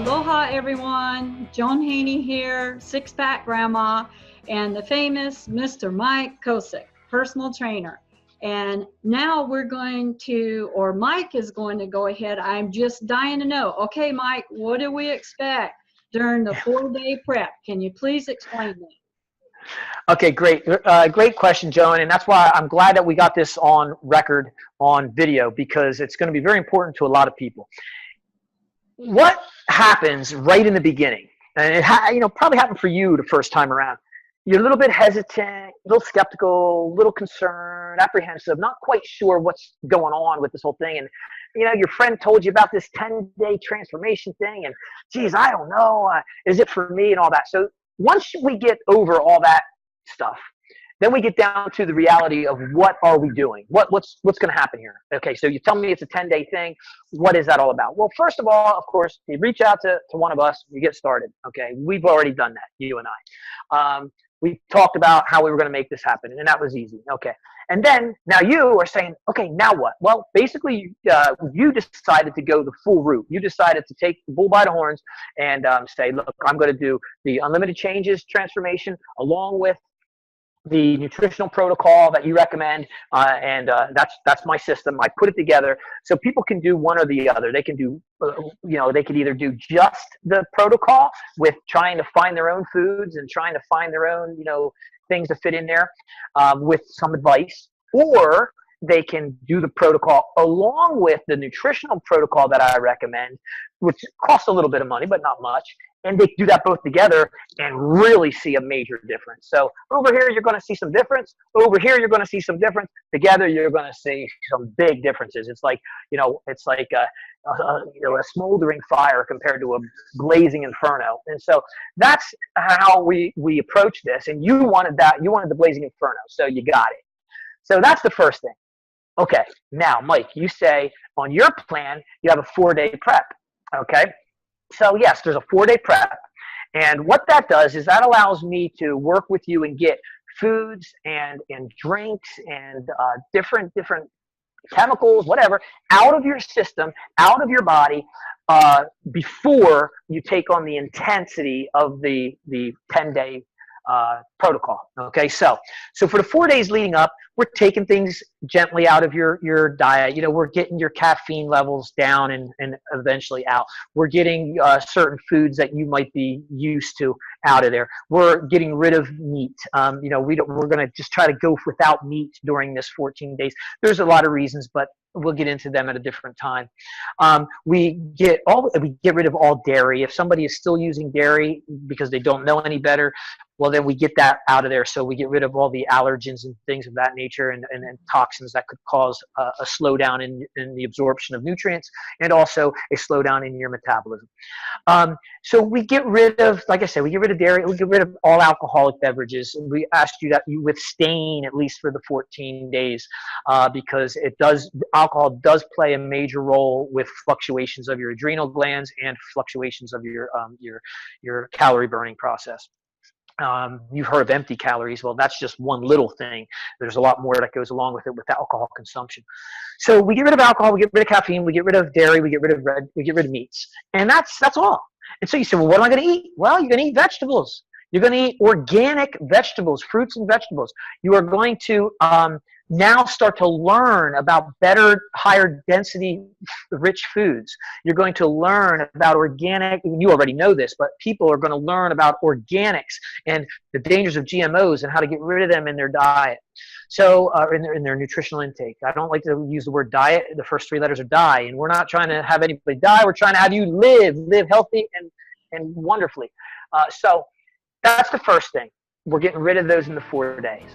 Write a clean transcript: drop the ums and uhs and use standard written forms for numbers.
Aloha everyone, Joan Haney here, six-pack grandma, and the famous Mr. Mike Kocsis, personal trainer. And now we're going to, or Mike is going to go ahead. I'm just dying to know. Okay, Mike, what do we expect during the 4-day prep? Can you please explain that? Okay, great. Great question, Joan. And that's why I'm glad that we got this on record on video, because it's going to be very important to a lot of people. What happens right in the beginning? And it probably happened for you the first time around. You're a little bit hesitant, a little skeptical, a little concerned, apprehensive, not quite sure what's going on with this whole thing. And, your friend told you about this 10-day transformation thing. And, geez, I don't know. Is it for me and all that? So once we get over all that stuff, then we get down to the reality of what are we doing? What's going to happen here? Okay, so you tell me it's a 10-day thing. What is that all about? Well, first of all, of course, you reach out to one of us. You get started. Okay, we've already done that, you and I. We talked about how we were going to make this happen, and that was easy. Okay, and then now you are saying, okay, now what? Well, basically, you decided to go the full route. You decided to take the bull by the horns and say, look, I'm going to do the unlimited changes transformation along with the nutritional protocol that you recommend, and that's my system. I put it together so people can do one or the other. They can do, they could either do just the protocol with trying to find their own foods and trying to find their own, things to fit in there with some advice, or they can do the protocol along with the nutritional protocol that I recommend, which costs a little bit of money, but not much. And they do that both together and really see a major difference. So over here, you're going to see some difference. Over here, you're going to see some difference. Together, you're going to see some big differences. It's like, a smoldering fire compared to a blazing inferno. And so that's how we approach this. And you wanted that. You wanted the blazing inferno. So you got it. So that's the first thing. Okay. Now, Mike, you say on your plan, you have a 4-day prep. Okay. So yes, there's a 4-day prep. And what that does is that allows me to work with you and get foods and drinks and different chemicals, whatever, out of your system, out of your body, before you take on the intensity of the 10-day protocol. Okay, so for the 4 days leading up, we're taking things gently out of your diet. We're getting your caffeine levels down and eventually out. We're getting certain foods that you might be used to out of there. We're getting rid of meat. We're going to just try to go without meat during this 14 days. There's a lot of reasons, but we'll get into them at a different time. We get rid of all dairy. If somebody is still using dairy because they don't know any better, well, then we get that out of there. So we get rid of all the allergens and things of that nature and toxins that could cause a slowdown in the absorption of nutrients and also a slowdown in your metabolism. So we get rid of, like I said, we get rid of dairy. We get rid of all alcoholic beverages. We asked you that you abstain at least for the 14 days because alcohol does play a major role with fluctuations of your adrenal glands and fluctuations of your calorie burning process. You've heard of empty calories. Well, that's just one little thing. There's a lot more that goes along with it with alcohol consumption. So we get rid of alcohol, we get rid of caffeine, we get rid of dairy, we get rid of meats. And that's all. And so you say, well, what am I going to eat? Well, you're going to eat vegetables. You're going to eat organic vegetables, fruits and vegetables. You are going to now start to learn about better, higher density, rich foods. You're going to learn about organic, you already know this, but people are going to learn about organics and the dangers of GMOs and how to get rid of them in their diet. So in their nutritional intake. I don't like to use the word diet. The first 3 letters are die, and we're not trying to have anybody die. We're trying to have you live healthy and wonderfully. So that's the first thing. We're getting rid of those in the 4 days.